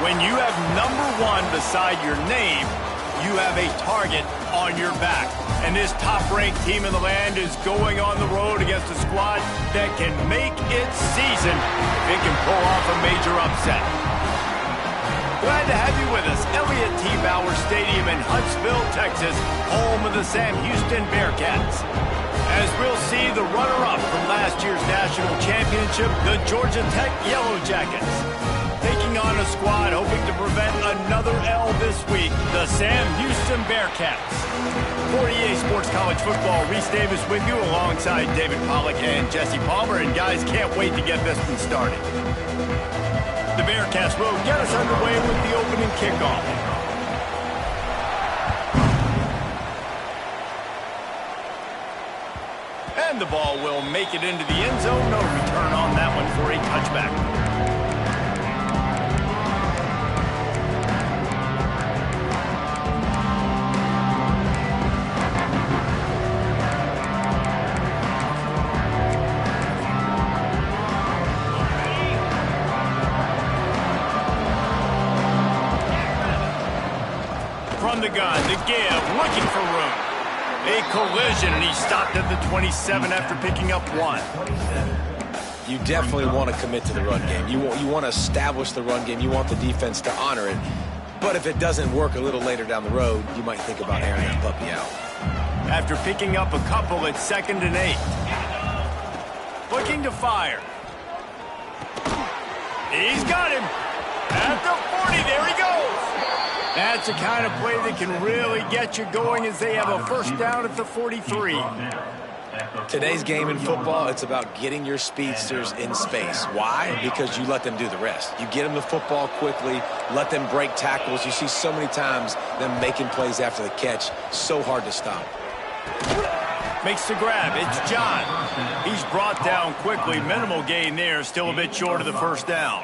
When you have #1 beside your name, you have a target on your back. And this top-ranked team in the land is going on the road against a squad that can make its season if it can pull off a major upset. Glad to have you with us. Elliott T. Bauer Stadium in Huntsville, Texas, home of the Sam Houston Bearcats. As we'll see the runner-up from last year's national championship, the Georgia Tech Yellow Jackets. Taking on a squad hoping to prevent another L this week, the Sam Houston Bearcats. For EA Sports College Football, Reese Davis with you alongside David Pollack and Jesse Palmer. And guys, can't wait to get this one started. The Bearcats will get us underway with the opening kickoff. And the ball will make it into the end zone. No return on that one for a touchback. From the gun, the give, looking for room. A collision, and he stopped at the 27 after picking up 1. You definitely want to commit to the run game. You want to establish the run game. You want the defense to honor it. But if it doesn't work a little later down the road, you might think about airing that puppy out. After picking up a couple, it's 2nd and 8. Looking to fire. He's got him. At the 40, there he goes. That's the kind of play that can really get you going as they have a first down at the 43. Today's game in football, it's about getting your speedsters in space. Why? Because you let them do the rest. You get them the football quickly, let them break tackles. You see so many times them making plays after the catch. So hard to stop. Makes the grab. It's John. He's brought down quickly. Minimal gain there. Still a bit short of the first down.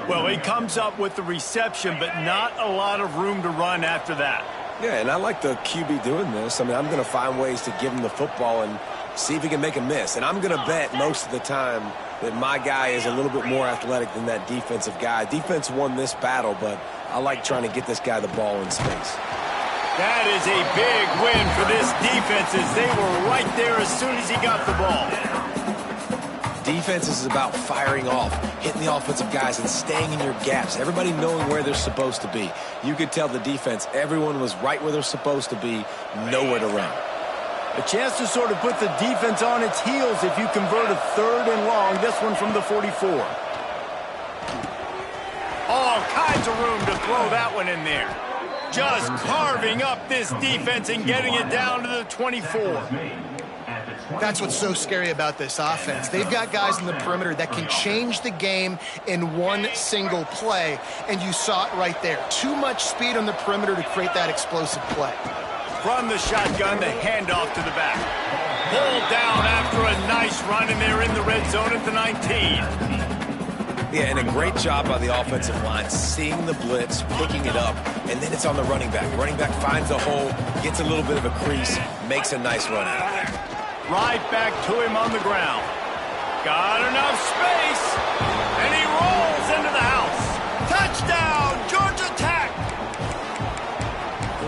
Well, he comes up with the reception, but not a lot of room to run after that. Yeah, and I like the QB doing this. I mean, I'm going to find ways to give him the football and see if he can make a miss. And I'm going to bet most of the time that my guy is a little bit more athletic than that defensive guy. Defense won this battle, but I like trying to get this guy the ball in space. That is a big win for this defense as they were right there as soon as he got the ball. Defense is about firing off, hitting the offensive guys, and staying in your gaps. Everybody knowing where they're supposed to be. You could tell the defense, everyone was right where they're supposed to be, nowhere to run. A chance to sort of put the defense on its heels if you convert a 3rd and long. This one from the 44. All kinds of room to throw that one in there. Just carving up this defense and getting it down to the 24. That's what's so scary about this offense. They've got guys in the perimeter that can change the game in one single play, and you saw it right there. Too much speed on the perimeter to create that explosive play. From the shotgun, the handoff to the back. Pulled down after a nice run, and they're in the red zone at the 19. Yeah, and a great job by the offensive line, seeing the blitz, picking it up, and then it's on the running back. Running back finds a hole, gets a little bit of a crease, makes a nice run out of there. Right back to him on the ground. Got enough space, and he rolls into the house. Touchdown, Georgia Tech!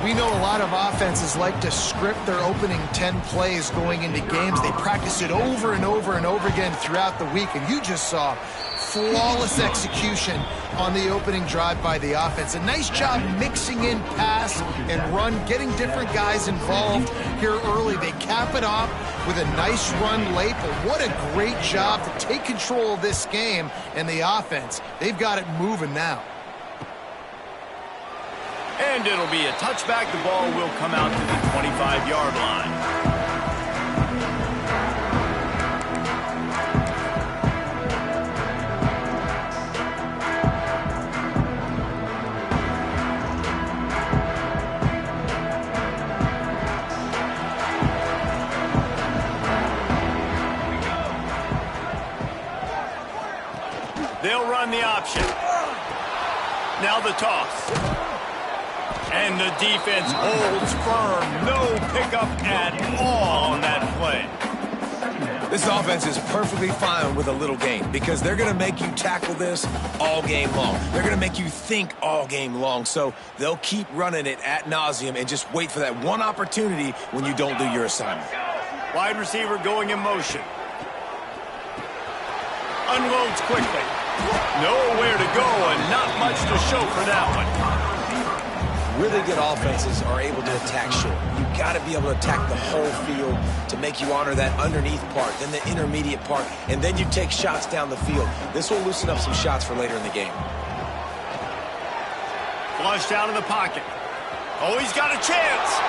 We know a lot of offenses like to script their opening 10 plays going into games. They practice it over and over and over again throughout the week, and you just saw flawless execution on the opening drive by the offense. A nice job mixing in pass and run, getting different guys involved here early. They cap it off with a nice run late, but what a great job to take control of this game and the offense. They've got it moving now. And it'll be a touchback. The ball will come out to the 25-yard line. They'll run the option. Now the toss. And the defense holds firm. No pickup at all on that play. This offense is perfectly fine with a little gain because they're going to make you tackle this all game long. They're going to make you think all game long. So they'll keep running it ad nauseum and just wait for that one opportunity when you don't do your assignment. Wide receiver going in motion. Unloads quickly. Nowhere to go and not much to show for that one. Really good offenses are able to attack short. You've got to be able to attack the whole field to make you honor that underneath part, then the intermediate part, and then you take shots down the field. This will loosen up some shots for later in the game. Flushed out of the pocket. Oh, he's got a chance.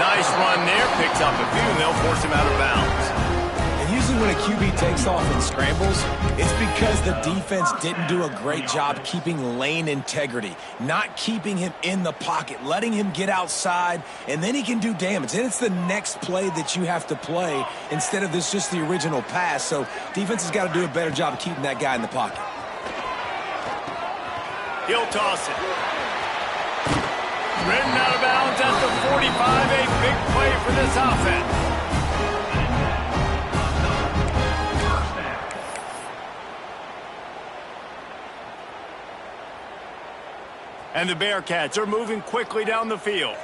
Nice run there. Picks up a few, and they'll force him out of bounds. And usually when a QB takes off and scrambles, it's because the defense didn't do a great job keeping lane integrity, not keeping him in the pocket, letting him get outside, and then he can do damage. And it's the next play that you have to play instead of this just the original pass. So defense has got to do a better job of keeping that guy in the pocket. He'll toss it. Ridden out of bounds at the 45. A big play for this offense. And the Bearcats are moving quickly down the field.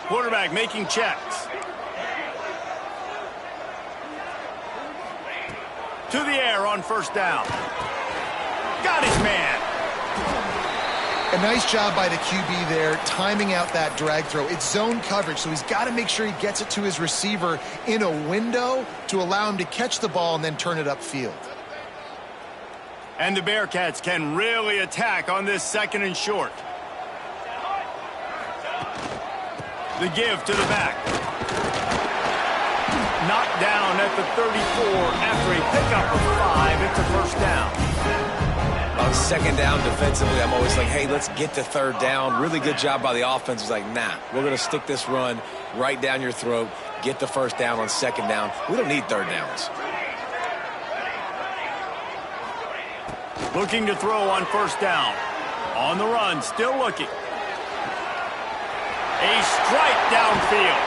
Quarterback making checks. To the air on first down. Got his man. A nice job by the QB there, timing out that drag throw. It's zone coverage, so he's got to make sure he gets it to his receiver in a window to allow him to catch the ball and then turn it upfield. And the Bearcats can really attack on this second and short. The give to the back. Knocked down at the 34 after a pickup of 5. It's a first down. On second down defensively, I'm always like, hey, let's get to third down. Really good job by the offense. It's like, nah, we're going to stick this run right down your throat, get the first down on second down. We don't need third downs. Looking to throw on first down. On the run, still looking. A strike downfield.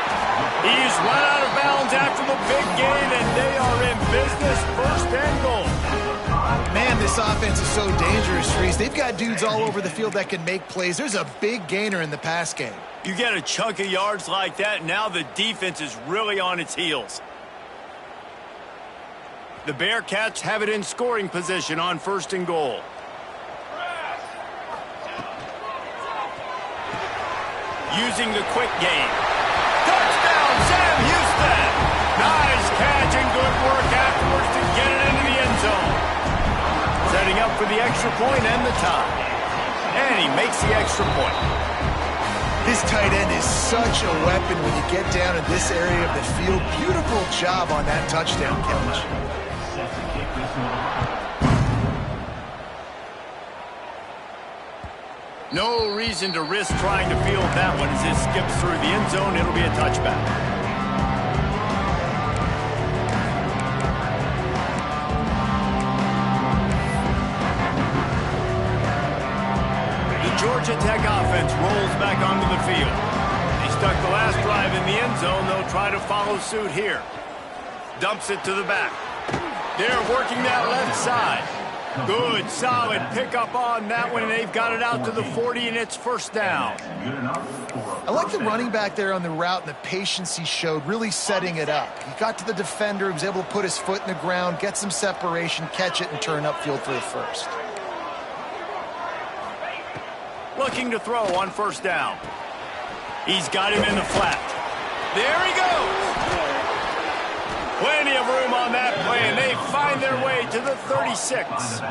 He's run out of bounds after the big gain, and they are in business, first and goal. Man, this offense is so dangerous, Reese. They've got dudes all over the field that can make plays. There's a big gainer in the pass game. You get a chunk of yards like that, now the defense is really on its heels. The Bearcats have it in scoring position on first and goal. Using the quick game. Touchdown, Sam Houston! Nice catch and good work afterwards to get it into the end zone. Setting up for the extra point and the tie. And he makes the extra point. This tight end is such a weapon when you get down in this area of the field. Beautiful job on that touchdown catch. No reason to risk trying to field that one as it skips through the end zone. It'll be a touchback. The Georgia Tech offense rolls back onto the field. They stuck the last drive in the end zone. They'll try to follow suit here. Dumps it to the back. They're working that left side. Good, solid pickup on that one, and they've got it out to the 40, and it's first down. I like the running back there on the route and the patience he showed, really setting it up. He got to the defender, he was able to put his foot in the ground, get some separation, catch it, and turn upfield for the first. Looking to throw on first down. He's got him in the flat. There he goes. Plenty of room on that play, and they find their way to the 36.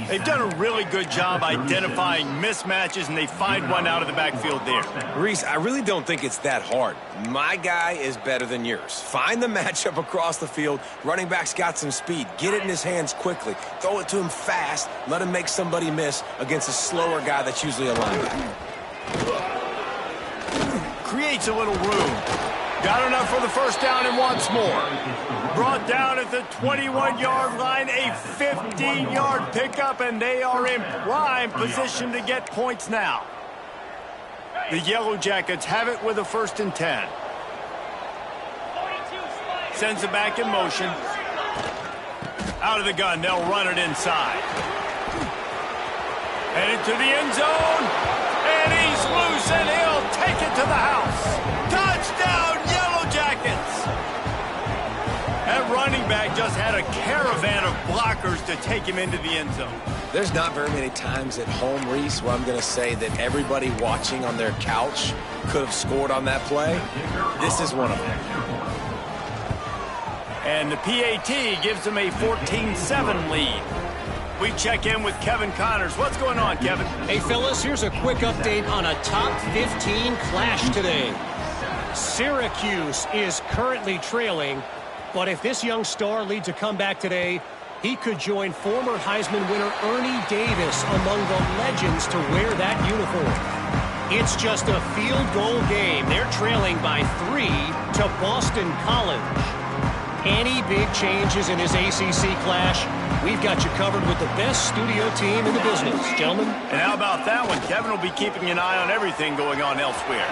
They've done a really good job identifying mismatches, and they find one out of the backfield there. Reese, I really don't think it's that hard. My guy is better than yours. Find the matchup across the field. Running back's got some speed. Get it in his hands quickly. Throw it to him fast. Let him make somebody miss against a slower guy that's usually a linebacker. Creates a little room. Got enough for the first down and wants more. Brought down at the 21-yard line, a 15-yard pickup, and they are in prime position to get points now. The Yellow Jackets have it with a 1st and 10. sends it back in motion. Out of the gun, they'll run it inside. Headed to the end zone. And he's loose, and he'll take it to the house. Touchdown, Yellow Jackets! That running back just had a caravan of blockers to take him into the end zone. There's not very many times at home, Reese, where I'm going to say that everybody watching on their couch could have scored on that play. This is one of them. And the PAT gives them a 14-7 lead. We check in with Kevin Connors. What's going on, Kevin? Hey, fellas, here's a quick update on a top 15 clash today. Syracuse is currently trailing, but if this young star leads a comeback today, he could join former Heisman winner Ernie Davis among the legends to wear that uniform. It's just a field goal game. They're trailing by 3 to Boston College. Any big changes in his ACC clash, we've got you covered with the best studio team in the business, gentlemen. And how about that one? Kevin will be keeping an eye on everything going on elsewhere.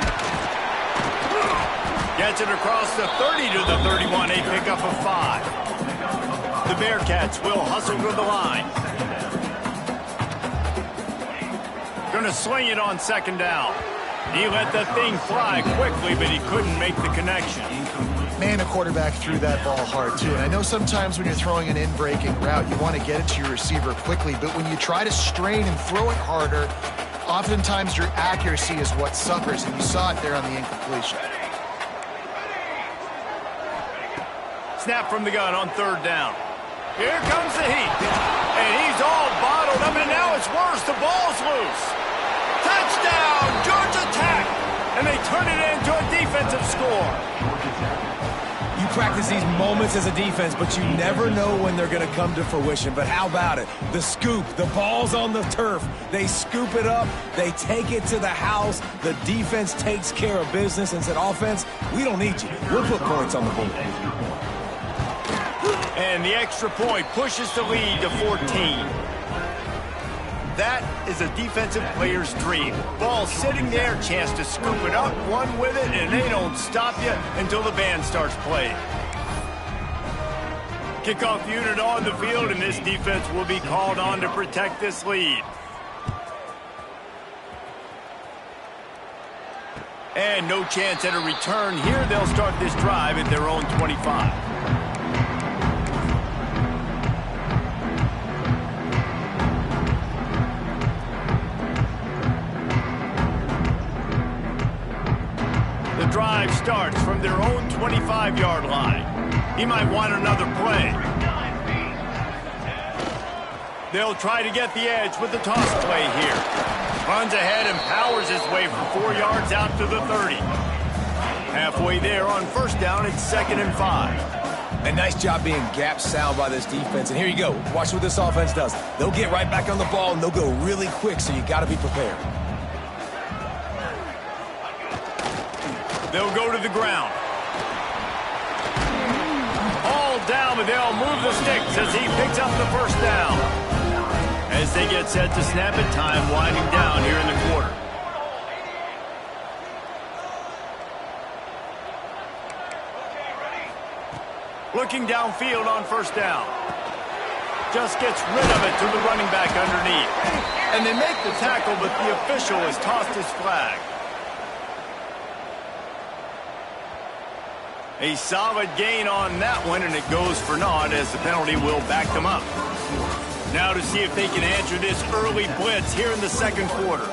Gets it across the 30 to the 31, a pickup of 5. The Bearcats will hustle to the line. Going to swing it on second down. He let the thing fly quickly, but he couldn't make the connection. Man, the quarterback threw that ball hard, too. And I know sometimes when you're throwing an in-breaking route, you want to get it to your receiver quickly. But when you try to strain and throw it harder, oftentimes your accuracy is what suffers. And you saw it there on the incompletion. Snap from the gun on third down. Here comes the heat. And he's all bottled up, and now it's worse. The ball's loose. Touchdown, Georgia Tech. And they turn it into a defensive score. You practice these moments as a defense, but you never know when they're going to come to fruition. But how about it? The scoop, the ball's on the turf. They scoop it up. They take it to the house. The defense takes care of business and said, offense, we don't need you. We'll put points on the board. And the extra point pushes the lead to 14. That is a defensive player's dream. Ball sitting there, chance to scoop it up, run with it, and they don't stop you until the band starts playing. Kickoff unit on the field, and this defense will be called on to protect this lead. And no chance at a return here. They'll start this drive at their own 25. Drive starts from their own 25-yard line. He might want another play. They'll try to get the edge with the toss play here. Runs ahead and powers his way for 4 yards out to the 30. Halfway there on first down, it's 2nd and 5. A nice job being gap sound by this defense. And here you go. Watch what this offense does. They'll get right back on the ball, and they'll go really quick, so you got to be prepared. They'll go to the ground. All down, but they'll move the sticks as he picks up the first down. As they get set to snap it, time winding down here in the quarter. Looking downfield on first down. Just gets rid of it to the running back underneath. And they make the tackle, but the official has tossed his flag. A solid gain on that one, and it goes for naught as the penalty will back them up. Now to see if they can answer this early blitz here in the second quarter.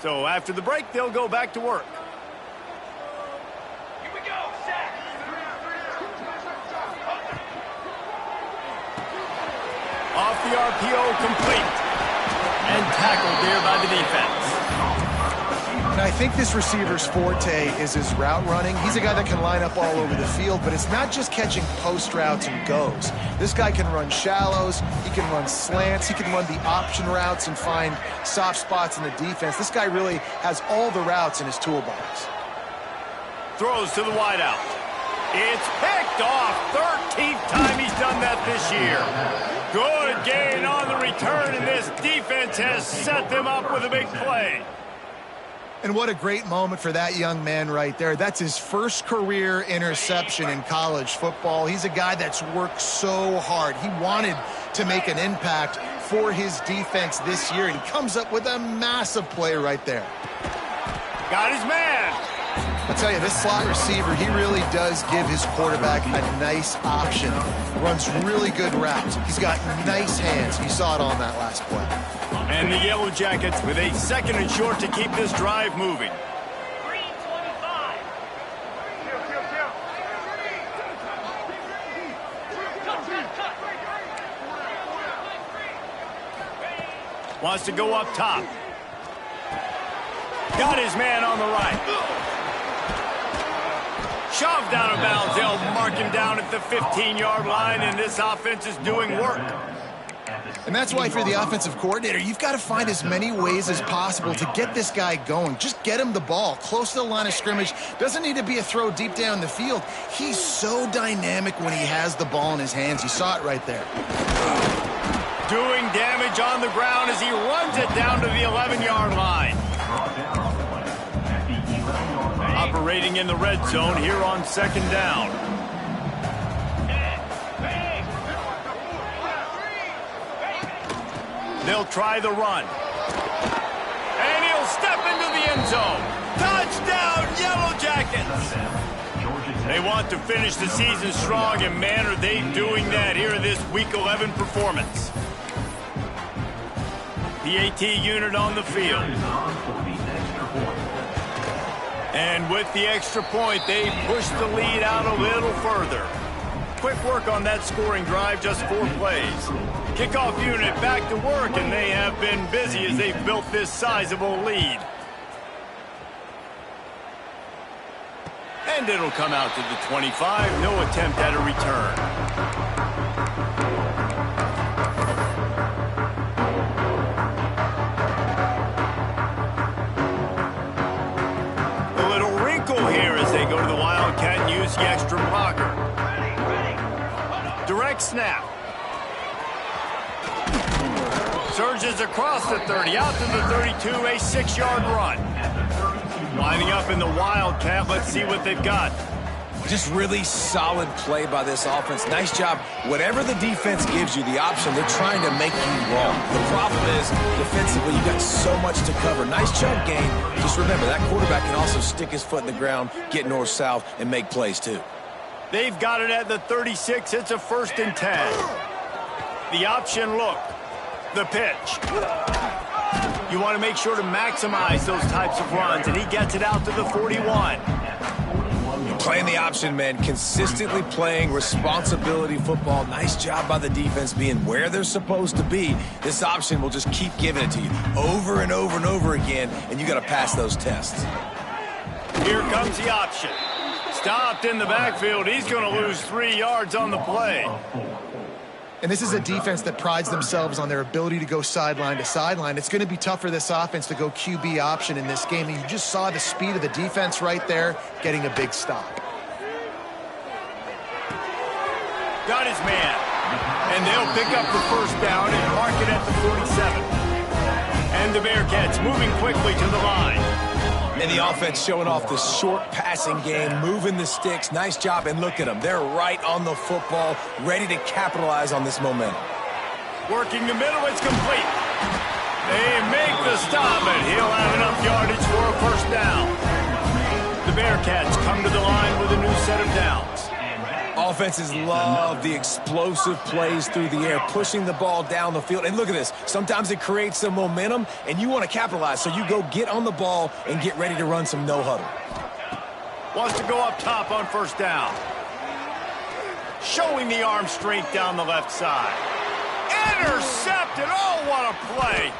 So after the break, they'll go back to work. Off the RPO, complete. And tackled there by the defense. And I think this receiver's forte is his route running. He's a guy that can line up all over the field, but it's not just catching post routes and goes. This guy can run shallows, he can run slants, he can run the option routes and find soft spots in the defense. This guy really has all the routes in his toolbox. Throws to the wideout. It's picked off. 13th time he's done that this year. Good gain on the return, and this defense has set them up with a big play. And what a great moment for that young man right there. That's his first career interception in college football. He's a guy that's worked so hard. He wanted to make an impact for his defense this year, and he comes up with a massive play right there. Got his man. I'll tell you, this slot receiver, he really does give his quarterback a nice option. Runs really good routes. He's got nice hands. You saw it on that last play. And the Yellow Jackets with a 2nd and short to keep this drive moving. 3:25. Wants to go up top. Got his man on the right. Shoved out of bounds. They'll mark him down at the 15-yard line, and this offense is doing work. And that's why, if you're the offensive coordinator, you've got to find as many ways as possible to get this guy going. Just get him the ball close to the line of scrimmage. Doesn't need to be a throw deep down the field. He's so dynamic when he has the ball in his hands. You saw it right there. Doing damage on the ground as he runs it down to the 11-yard line. Operating in the red zone here on 2nd down. They'll try the run. And he'll step into the end zone. Touchdown, Yellow Jackets! They want to finish the season strong, and man, are they doing that here in this Week 11 performance. The AT unit on the field. And with the extra point, they push the lead out a little further. Quick work on that scoring drive, just 4 plays. Kickoff unit back to work, and they have been busy as they've built this sizable lead. And it'll come out to the 25. No attempt at a return. A little wrinkle here as they go to the Wildcat and use the extra blocker. Direct snap. Surges across the 30, out to the 32, a 6-yard run. Lining up in the Wildcat, let's see what they've got. Just really solid play by this offense. Nice job. Whatever the defense gives you, the option, they're trying to make you wrong. The problem is, defensively, you've got so much to cover. Nice chunk gain. Just remember, that quarterback can also stick his foot in the ground, get north-south, and make plays, too. They've got it at the 36. It's a 1st and 10. The option look. The pitch. You want to make sure to maximize those types of runs, and he gets it out to the 41. Playing the option, man. Consistently playing responsibility football. Nice job by the defense being where they're supposed to be. This option will just keep giving it to you over and over and over again, and you got to pass those tests. Here comes the option. Stopped in the backfield. He's going to lose 3 yards on the play. And this is a defense that prides themselves on their ability to go sideline to sideline. It's going to be tough for this offense to go QB option in this game. And you just saw the speed of the defense right there, getting a big stop. Got his man. And they'll pick up the 1st down and mark it at the 47. And the Bearcats moving quickly to the line. And the offense showing off the short passing game, moving the sticks. Nice job, and look at them. They're right on the football, ready to capitalize on this momentum. Working the middle, it's complete. They make the stop, and he'll have enough yardage for a 1st down. The Bearcats come to the line with a new set of downs. Offenses love the explosive plays through the air, pushing the ball down the field. And look at this. Sometimes it creates some momentum, and you want to capitalize. So you go get on the ball and get ready to run some no-huddle. Wants to go up top on 1st down. Showing the arm strength down the left side. Intercepted. Oh, what a play.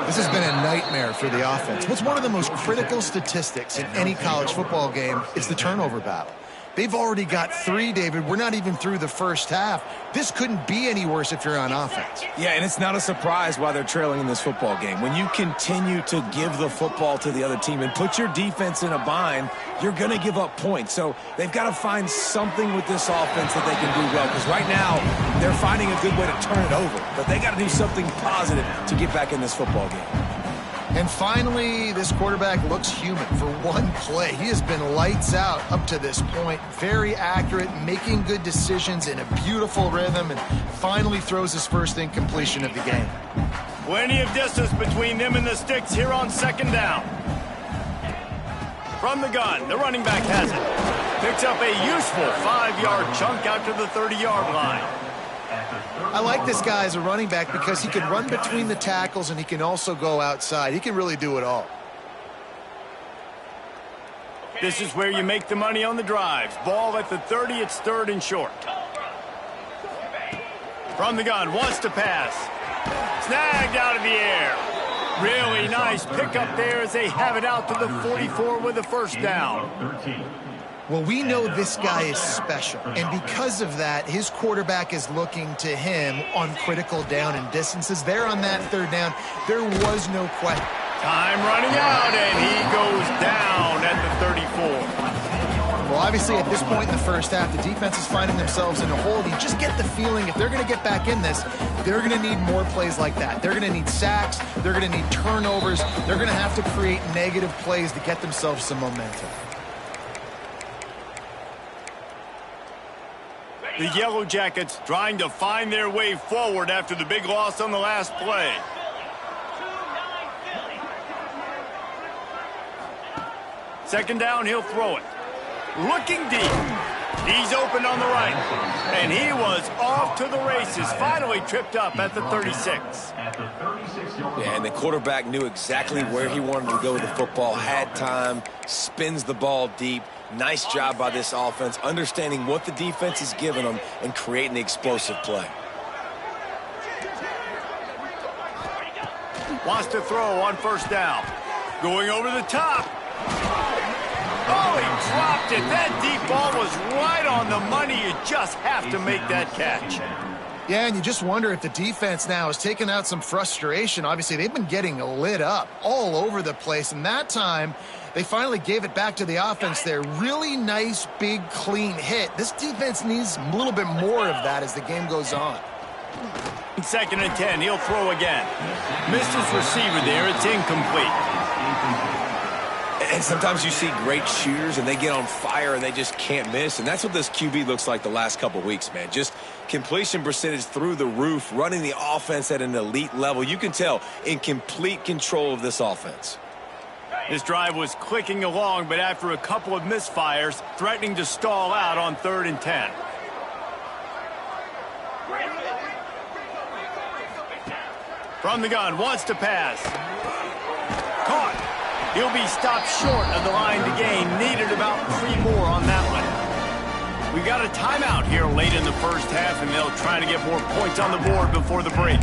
This has been a nightmare for the offense. What's one of the most critical statistics in any college football game is the turnover battle. They've already got 3, David. We're not even through the first half. This couldn't be any worse if you're on offense. Yeah, and it's not a surprise why they're trailing in this football game. When you continue to give the football to the other team and put your defense in a bind, you're going to give up points. So they've got to find something with this offense that they can do well, because right now they're finding a good way to turn it over. But they got to do something positive to get back in this football game. And finally, this quarterback looks human for one play. He has been lights out up to this point. Very accurate, making good decisions in a beautiful rhythm, and finally throws his first incompletion of the game. Plenty of distance between them and the sticks here on second down. From the gun, the running back has it. Picks up a useful 5-yard chunk out to the 30-yard line. I like this guy as a running back because he can run between the tackles and he can also go outside. He can really do it all. This is where you make the money on the drives. Ball at the 30, it's 3rd and short. From the gun, wants to pass. Snagged out of the air. Really nice pickup there as they have it out to the 44 with a first down. Well, we know this guy is special, and because of that, his quarterback is looking to him on critical down and distances. There on that 3rd down, there was no question. Time running out, and he goes down at the 34. Well, obviously, at this point in the first half, the defense is finding themselves in a hole. You just get the feeling if they're going to get back in this, they're going to need more plays like that. They're going to need sacks. They're going to need turnovers. They're going to have to create negative plays to get themselves some momentum. The Yellow Jackets trying to find their way forward after the big loss on the last play. Second down, he'll throw it. Looking deep. He's open on the right. And he was off to the races. Finally tripped up at the 36. Yeah, and the quarterback knew exactly where he wanted to go with the football, had time, spins the ball deep. Nice job by this offense, understanding what the defense is giving them and creating the explosive play. Wants to throw on first down. Going over the top. Oh, he dropped it. That deep ball was right on the money. You just have to make that catch. Yeah, and you just wonder if the defense now is taking out some frustration. Obviously, they've been getting lit up all over the place, and that time they finally gave it back to the offense there. Really nice, big, clean hit. This defense needs a little bit more of that as the game goes on. 2nd and 10, he'll throw again. Missed his receiver there, it's incomplete. And sometimes you see great shooters and they get on fire and they just can't miss. And that's what this QB looks like the last couple weeks, man. Just completion percentage through the roof, running the offense at an elite level. You can tell in complete control of this offense. This drive was clicking along, but after a couple of misfires, threatening to stall out on 3rd and 10. From the gun, wants to pass. Caught. He'll be stopped short of the line to gain. Needed about 3 more on that one. We got a timeout here late in the first half, and they'll try to get more points on the board before the break.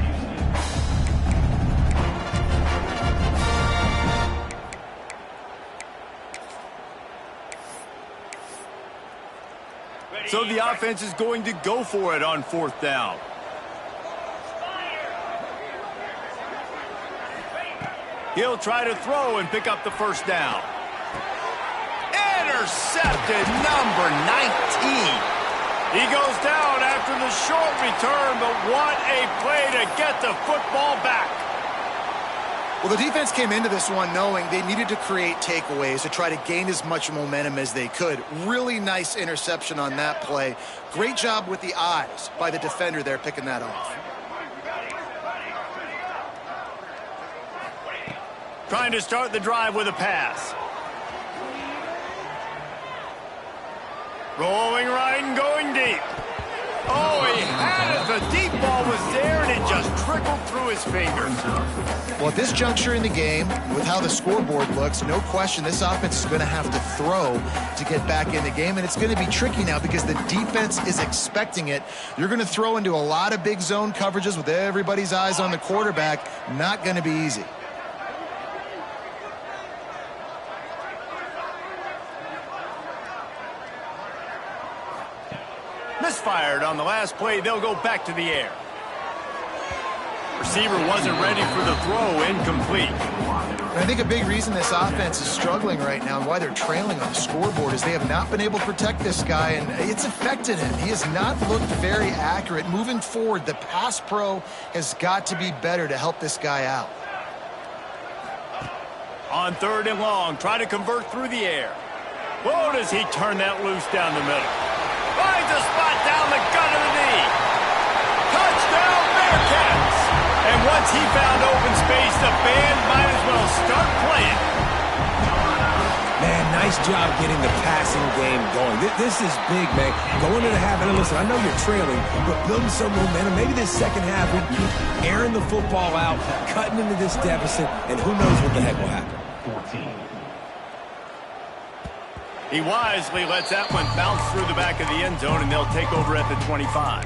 So the offense is going to go for it on 4th down. He'll try to throw and pick up the first down. Intercepted, number 19. He goes down after the short return, but what a play to get the football back. Well, the defense came into this one knowing they needed to create takeaways to try to gain as much momentum as they could. Really nice interception on that play. Great job with the eyes by the defender there picking that off. Trying to start the drive with a pass. Rolling right and going deep. Oh, he had it. The deep ball was there, and it just trickled through his fingers. Well, at this juncture in the game, with how the scoreboard looks, no question this offense is going to have to throw to get back in the game, and it's going to be tricky now because the defense is expecting it. You're going to throw into a lot of big zone coverages with everybody's eyes on the quarterback. Not going to be easy. Misfired on the last play. They'll go back to the air. Receiver wasn't ready for the throw. Incomplete. I think a big reason this offense is struggling right now and why they're trailing on the scoreboard is they have not been able to protect this guy, and it's affected him. He has not looked very accurate. Moving forward, the pass pro has got to be better to help this guy out. On 3rd and long, try to convert through the air. Whoa, does he turn that loose down the middle. Finds a spot down the gut of the knee. Touchdown, Bearcats! And once he found open space, the band might as well start playing. Man, nice job getting the passing game going. This is big, man. Going into the half, and listen, I know you're trailing, but building some momentum. Maybe this second half we keep airing the football out, cutting into this deficit, and who knows what the heck will happen. He wisely lets that one bounce through the back of the end zone, and they'll take over at the 25.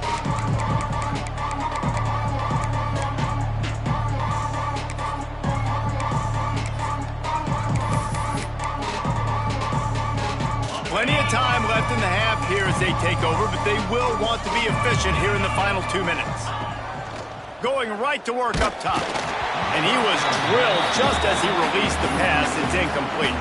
Plenty of time left in the half here as they take over, but they will want to be efficient here in the final 2 minutes. Going right to work up top. And he was drilled just as he released the pass. It's incomplete.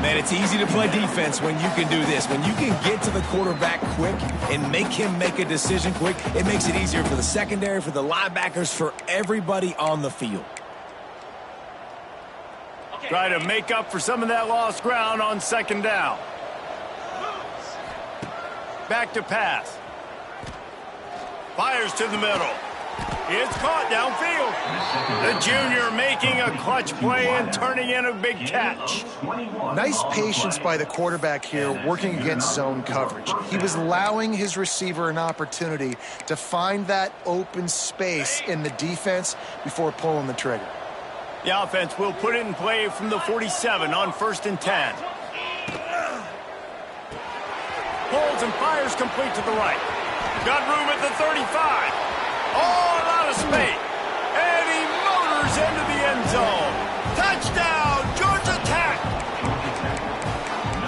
Man, it's easy to play defense when you can do this. When you can get to the quarterback quick and make him make a decision quick, it makes it easier for the secondary, for the linebackers, for everybody on the field. Try to make up for some of that lost ground on 2nd down. Back to pass. Fires to the middle. It's caught downfield. The junior making a clutch play and turning in a big catch. Nice patience by the quarterback here working against zone coverage. He was allowing his receiver an opportunity to find that open space in the defense before pulling the trigger. The offense will put it in play from the 47 on 1st and 10. Pulls and fires complete to the right. Got room at the 35. Oh, a lot of space. And he motors into the end zone. Touchdown, Georgia Tech.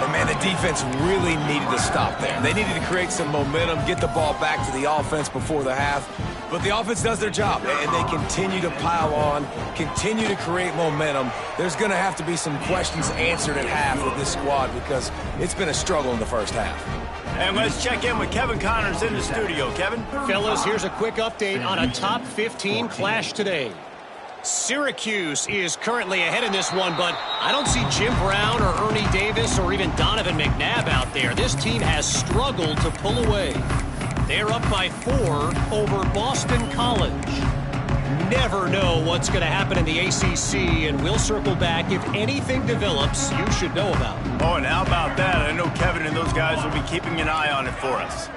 And man, the defense really needed to stop there. They needed to create some momentum, get the ball back to the offense before the half. But the offense does their job, and they continue to pile on, continue to create momentum. There's going to have to be some questions answered at half with this squad because it's been a struggle in the first half. And let's check in with Kevin Connors in the studio. Kevin? Fellas, here's a quick update on a top 15 clash today. Syracuse is currently ahead in this one, but I don't see Jim Brown or Ernie Davis or even Donovan McNabb out there. This team has struggled to pull away. They're up by 4 over Boston College. Never know what's going to happen in the ACC, and we'll circle back if anything develops you should know about. Oh, and how about that? I know Kevin and those guys will be keeping an eye on it for us.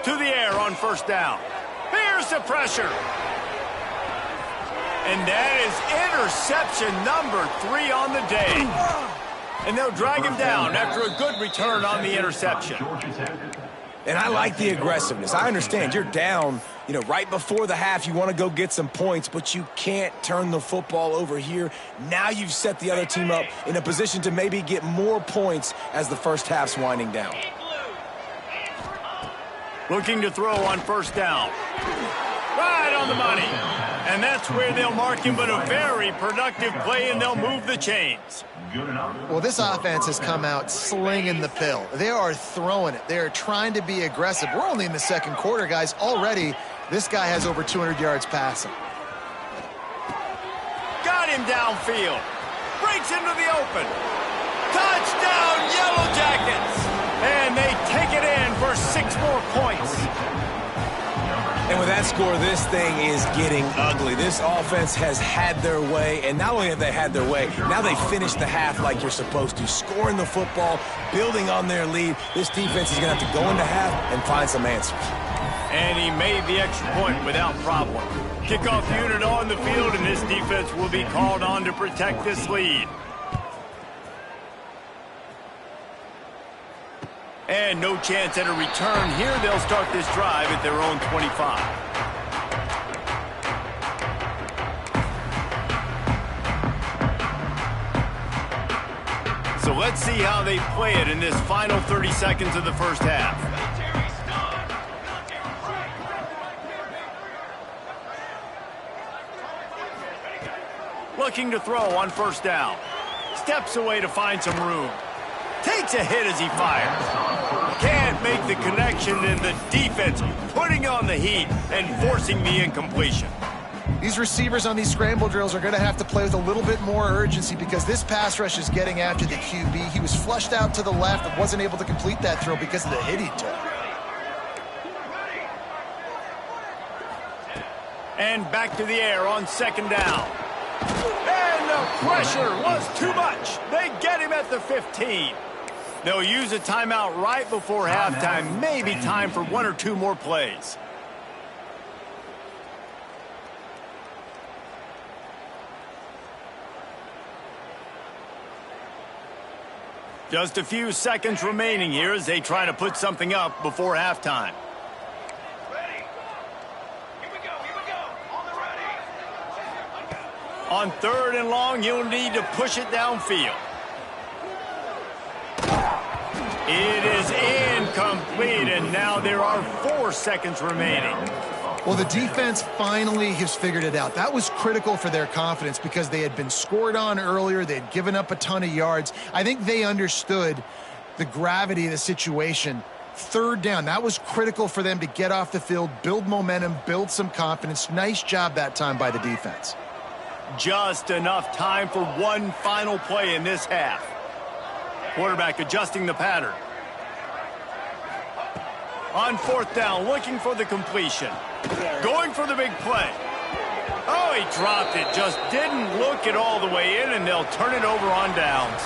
To the air on 1st down. Here's the pressure. And that is interception number 3 on the day. And they'll drag him down after a good return on the interception. And I like the aggressiveness. I understand you're down, right before the half. You want to go get some points, but you can't turn the football over here. Now you've set the other team up in a position to maybe get more points as the first half's winding down. Looking to throw on 1st down. Right on the money. And that's where they'll mark him, but a very productive play, and they'll move the chains. Well, this offense has come out slinging the pill. They are throwing it. They are trying to be aggressive. We're only in the 2nd quarter, guys. Already, this guy has over 200 yards passing. Got him downfield. Breaks into the open. Touchdown, Yellow Jackets. And they take it in for 6 more points. And with that score, this thing is getting ugly. This offense has had their way, and not only have they had their way, now they finish the half like you're supposed to, scoring the football, building on their lead. This defense is going to have to go into half and find some answers. And he made the extra point without problem. Kickoff unit on the field, and this defense will be called on to protect this lead. And no chance at a return here. They'll start this drive at their own 25. So let's see how they play it in this final 30 seconds of the first half. Looking to throw on first down. Steps away to find some room. Takes a hit as he fires. Can't make the connection, and the defense putting on the heat and forcing the incompletion. These receivers on these scramble drills are going to have to play with a little bit more urgency because this pass rush is getting after the QB. He was flushed out to the left and wasn't able to complete that throw because of the hit he took. And back to the air on second down. And the pressure was too much. They get him at the 15. They'll use a timeout right before halftime. Maybe time for one or two more plays. Just a few seconds remaining here as they try to put something up before halftime. On third and long, you'll need to push it downfield. It is incomplete, and now there are 4 seconds remaining. Well, the defense finally has figured it out. That was critical for their confidence because they had been scored on earlier. They had given up a ton of yards. I think they understood the gravity of the situation. Third down, that was critical for them to get off the field, build momentum, build some confidence. Nice job that time by the defense. Just enough time for one final play in this half. Quarterback adjusting the pattern. On fourth down, looking for the completion. Going for the big play. Oh, he dropped it. Just didn't look it all the way in, and they'll turn it over on downs.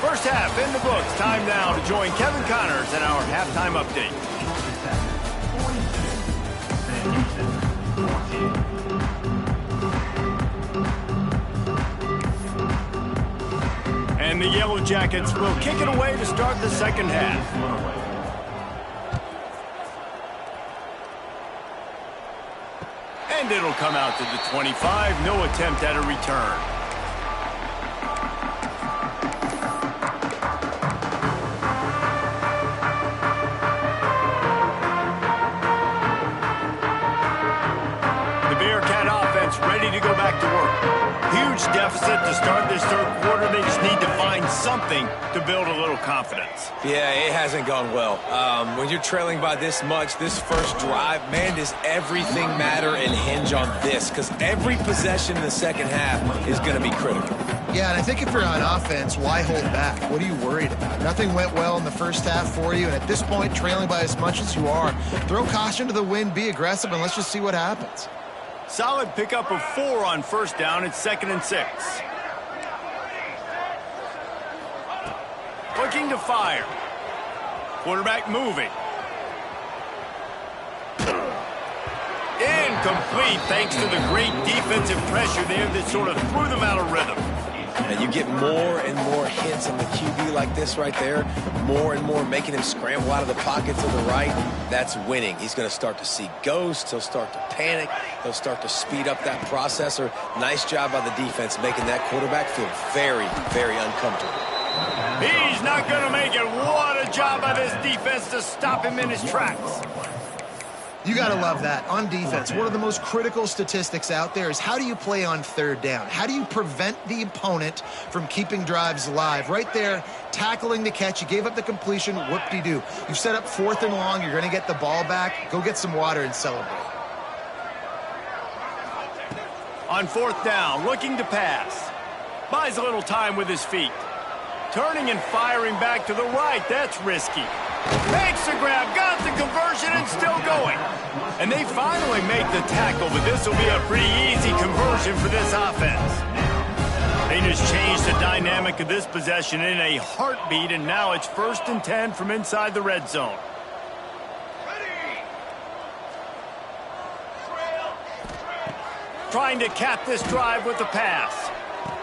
First half in the books. Time now to join Kevin Connors in our halftime update. And the Yellow Jackets will kick it away to start the second half. And it'll come out to the 25. No attempt at a return. The Bearcat offense ready to go back to work. Huge deficit to start this third quarter. They just need to find something to build a little confidence. Yeah, it hasn't gone well. When you're trailing by this much, this first drive, man, does everything matter and hinge on this? Because every possession in the second half is going to be critical. Yeah, and I think if you're on offense, why hold back? What are you worried about? Nothing went well in the first half for you, and at this point, trailing by as much as you are, throw caution to the wind, be aggressive, and let's just see what happens. Solid pickup of 4 on first down. It's 2nd and 6. Looking to fire. Quarterback moving. Incomplete thanks to the great defensive pressure there that sort of threw them out of rhythm. And you get more and more hits on the QB like this right there, more and more making him scramble out of the pocket to the right. That's winning. He's going to start to see ghosts. He'll start to panic. He'll start to speed up that processor. Nice job by the defense making that quarterback feel very, very uncomfortable. He's not going to make it. What a job by this defense to stop him in his tracks. You got to love that. On defense, one of the most critical statistics out there is how do you play on third down? How do you prevent the opponent from keeping drives alive? Right there, tackling the catch. You gave up the completion. Whoop-de-doo. You've set up 4th and long. You're going to get the ball back. Go get some water and celebrate. On 4th down, looking to pass. Buys a little time with his feet. Turning and firing back to the right. That's risky. Makes the grab, got the conversion, and still going. And they finally make the tackle, but this will be a pretty easy conversion for this offense. They just changed the dynamic of this possession in a heartbeat, and now it's 1st and 10 from inside the red zone. Trying to cap this drive with the pass.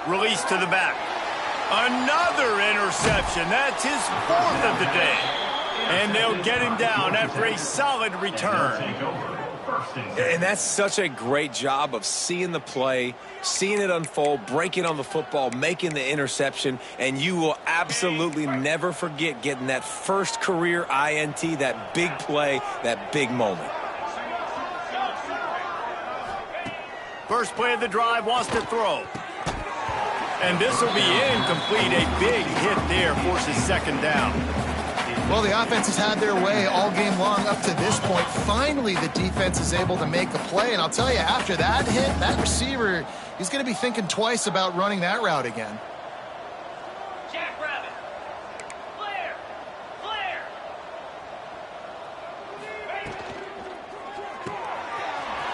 Release to the back. Another interception. That's his 4th of the day. And they'll get him down after a solid return. And that's such a great job of seeing the play, seeing it unfold, breaking on the football, making the interception, and you will absolutely never forget getting that first career INT, that big play, that big moment. First play of the drive, wants to throw. And this will be incomplete. A big hit there, forces second down. Well, the offense has had their way all game long up to this point. Finally, the defense is able to make a play. And I'll tell you, after that hit, that receiver, he's going to be thinking twice about running that route again. Jackrabbit. Flare. Flare.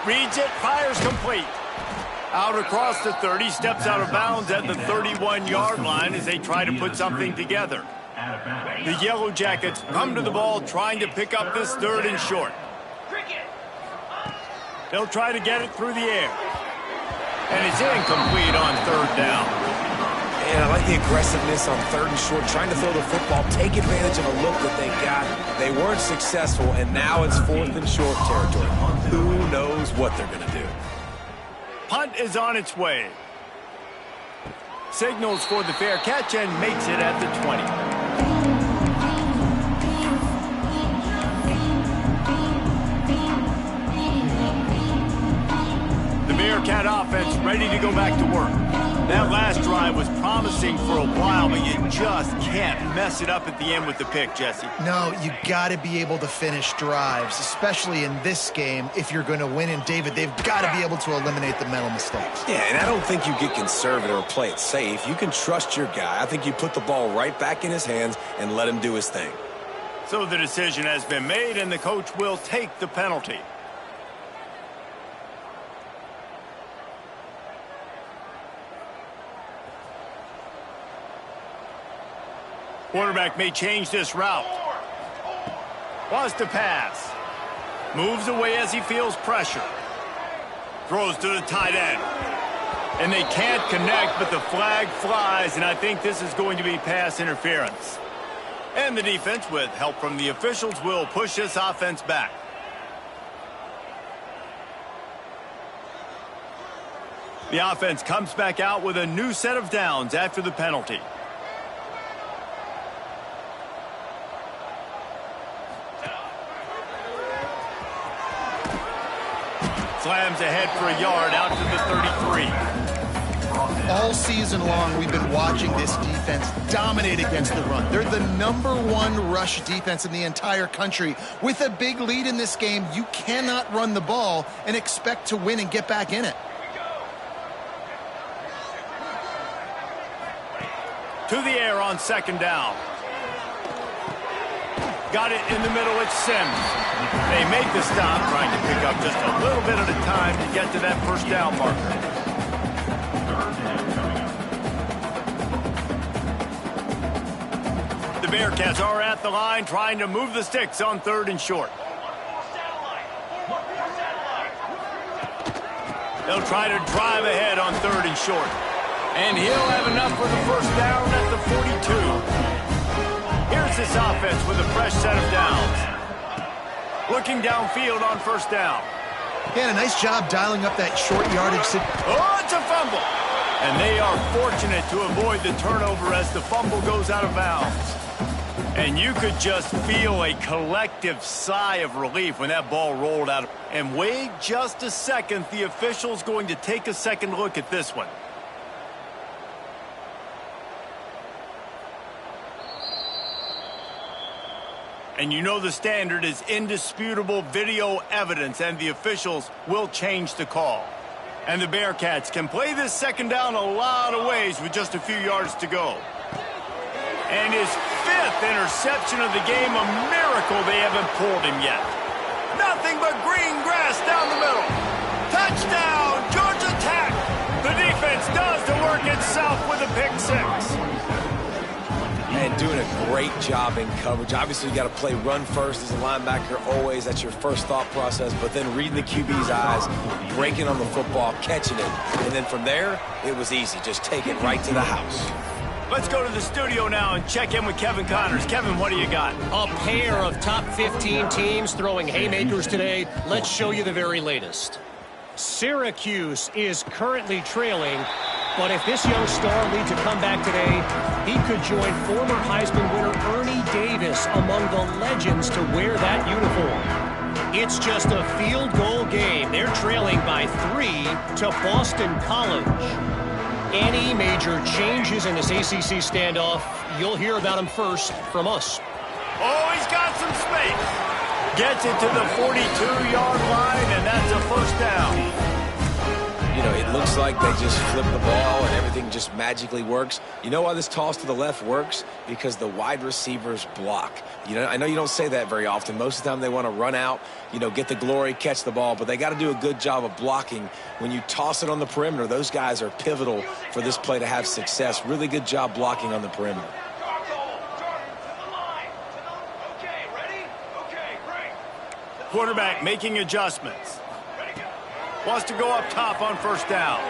Reads it, fires complete. Out across the 30, steps out of bounds at the 31-yard line as they try to put something together. The Yellow Jackets come to the ball trying to pick up this third and short. They'll try to get it through the air. And it's incomplete on third down. And I like the aggressiveness on third and short, trying to throw the football, take advantage of a look that they got. They weren't successful, and now it's fourth and short territory. Who knows what they're going to do? Punt is on its way. Signals for the fair catch and makes it at the 20. The Bearcat offense ready to go back to work. That last drive was promising for a while, but you just can't mess it up at the end with the pick, Jesse. No, you got to be able to finish drives, especially in this game. If you're going to win, and David, they've got to be able to eliminate the mental mistakes. Yeah, and I don't think you get conservative or play it safe. You can trust your guy. I think you put the ball right back in his hands and let him do his thing. So the decision has been made, and the coach will take the penalty. Quarterback may change this route. Wants to pass. Moves away as he feels pressure. Throws to the tight end. And they can't connect, but the flag flies, and I think this is going to be pass interference. And the defense, with help from the officials, will push this offense back. The offense comes back out with a new set of downs after the penalty. Slams ahead for a yard out to the 33. All season long, we've been watching this defense dominate against the run. They're the #1 rush defense in the entire country. With a big lead in this game, you cannot run the ball and expect to win and get back in it. To the air on second down. Got it in the middle, it's Sims. They make the stop, trying to pick up just a little bit at a time to get to that first down marker. The Bearcats are at the line, trying to move the sticks on third and short. They'll try to drive ahead on third and short. And he'll have enough for the first down at the 42. Here's this offense with a fresh set of downs. Looking downfield on first down. Yeah, a nice job dialing up that short yardage. Oh, it's a fumble. And they are fortunate to avoid the turnover as the fumble goes out of bounds. And you could just feel a collective sigh of relief when that ball rolled out. And wait just a second, the official's going to take a second look at this one. And you know the standard is indisputable video evidence, and the officials will change the call. And the Bearcats can play this second down a lot of ways with just a few yards to go. And his 5th interception of the game, a miracle they haven't pulled him yet. Nothing but green grass down the middle. Touchdown, Georgia Tech. The defense does the work itself with a pick 6. And doing a great job in coverage. Obviously, you got to play run first as a linebacker always. That's your first thought process. But then reading the QB's eyes, breaking on the football, catching it. And then from there, it was easy. Just take it right to the house. Let's go to the studio now and check in with Kevin Connors. Kevin, what do you got? A pair of top 15 teams throwing haymakers today. Let's show you the very latest. Syracuse is currently trailing, but if this young star leads a comeback today, he could join former Heisman winner Ernie Davis among the legends to wear that uniform. It's just a field goal game. They're trailing by 3 to Boston College. Any major changes in this ACC standoff, you'll hear about them first from us. Oh, he's got some space. Gets it to the 42-yard line, and that's a first down. You know, it looks like they just flip the ball and everything just magically works. You know why this toss to the left works? Because the wide receivers block. You know, I know you don't say that very often. Most of the time they want to run out, you know, get the glory, catch the ball, but they got to do a good job of blocking. When you toss it on the perimeter, those guys are pivotal for this play to have success. Really good job blocking on the perimeter. Quarterback making adjustments. Wants to go up top on first down.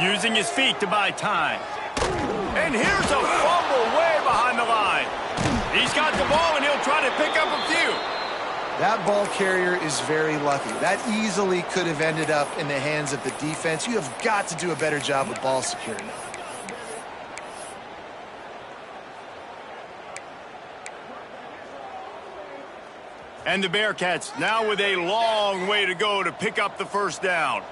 Using his feet to buy time. And here's a fumble way behind the line. He's got the ball, and he'll try to pick up a few. That ball carrier is very lucky. That easily could have ended up in the hands of the defense. You have got to do a better job of ball security. And the Bearcats now with a long way to go to pick up the first down.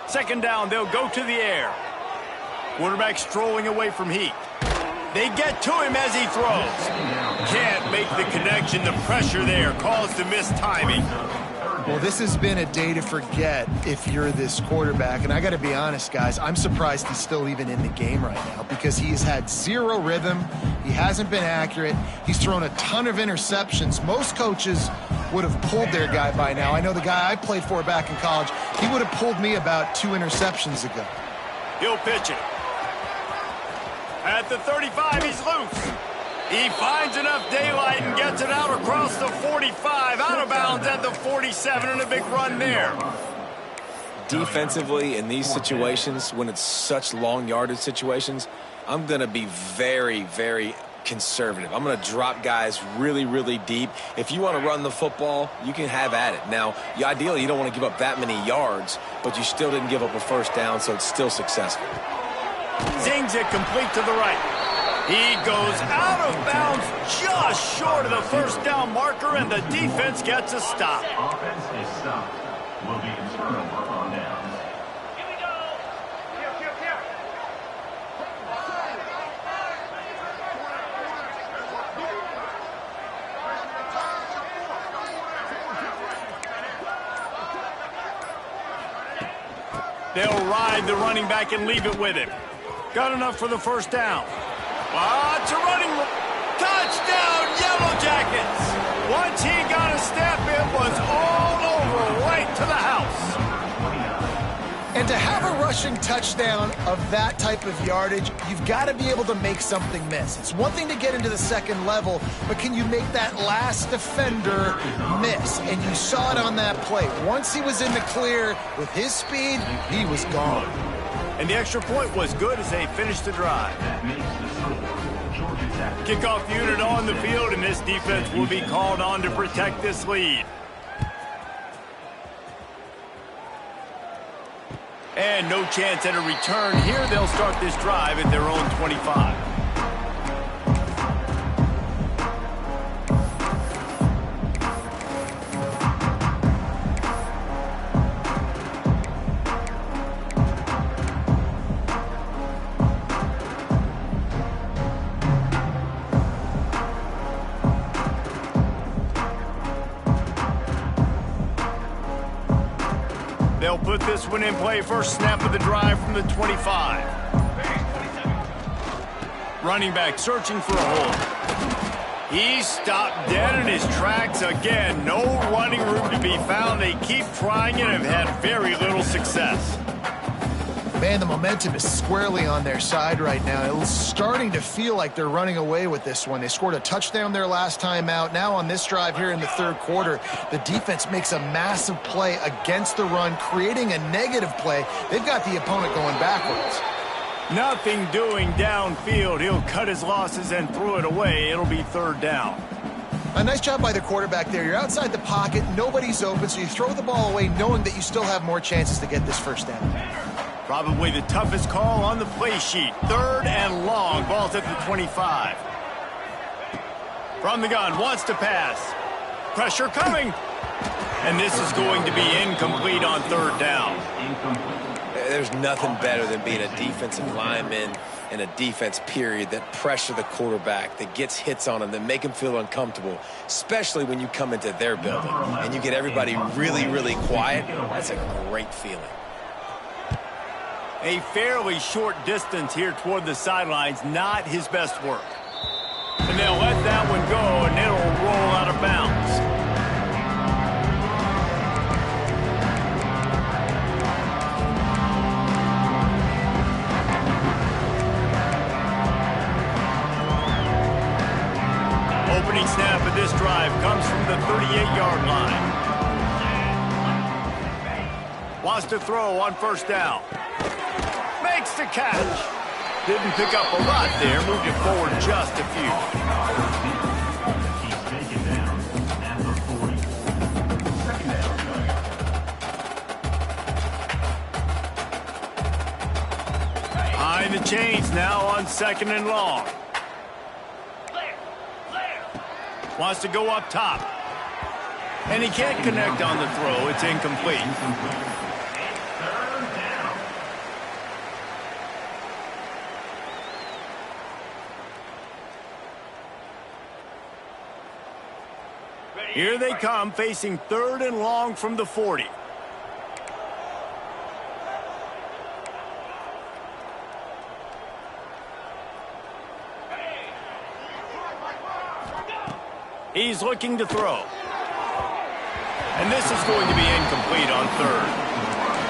Second down, they'll go to the air. Quarterback strolling away from Heat. They get to him as he throws. Can't make the connection. The pressure there caused the mistiming. Well, this has been a day to forget if you're this quarterback. And I got to be honest, guys, I'm surprised he's still even in the game right now because he has had zero rhythm. He hasn't been accurate. He's thrown a ton of interceptions. Most coaches would have pulled their guy by now. I know the guy I played for back in college, he would have pulled me about 2 interceptions ago. He'll pitch it. At the 35, he's loose. He finds enough daylight and gets it out across the 45, out of bounds at the 47, and a big run there. Defensively, in these situations, when it's such long yardage situations, I'm going to be very, very conservative. I'm going to drop guys really, really deep. If you want to run the football, you can have at it. Now, ideally, you don't want to give up that many yards, but you still didn't give up a first down, so it's still successful. Zings it complete to the right. He goes out of bounds just short of the first down marker, and the defense gets a stop. Offense is stopped. Will be in turnover on downs. Here we go. Here. They'll ride the running back and leave it with him. Got enough for the first down. It's a running touchdown, Yellow Jackets. Once he got a step, it was all over, right to the house. And to have a rushing touchdown of that type of yardage, you've got to be able to make something miss. It's one thing to get into the second level, but can you make that last defender miss? And you saw it on that play. Once he was in the clear with his speed, he was gone. And the extra point was good as they finished the drive. That makes the score. Georgia Tech. Kickoff unit on the field, and this defense will be called on to protect this lead. And no chance at a return here. They'll start this drive at their own 25. They'll put this one in play. First snap of the drive from the 25. Running back searching for a hole. He's stopped dead in his tracks again. No running room to be found. They keep trying it and have had very little success. Man, the momentum is squarely on their side right now. It's starting to feel like they're running away with this one. They scored a touchdown their last time out. Now on this drive here in the third quarter, the defense makes a massive play against the run, creating a negative play. They've got the opponent going backwards. Nothing doing downfield. He'll cut his losses and throw it away. It'll be third down. A nice job by the quarterback there. You're outside the pocket, nobody's open, so you throw the ball away knowing that you still have more chances to get this first down. Probably the toughest call on the play sheet. Third and long. Ball's at the 25. From the gun, wants to pass. Pressure coming. And this is going to be incomplete on third down. There's nothing better than being a defensive lineman and a defense period that pressure the quarterback, that gets hits on him, that make him feel uncomfortable, especially when you come into their building and you get everybody really, really quiet. That's a great feeling. A fairly short distance here toward the sidelines, not his best work. And they'll let that one go, and it'll roll out of bounds. Opening snap of this drive comes from the 38-yard line. Wants to throw on first down. Makes the catch. Didn't pick up a lot there. Moved it forward just a few. He's taken down at the 40. Second down. Behind the chains now on second and long. Wants to go up top. And he can't connect on the throw. It's incomplete. Here they come, facing third and long from the 40. He's looking to throw. And this is going to be incomplete on third.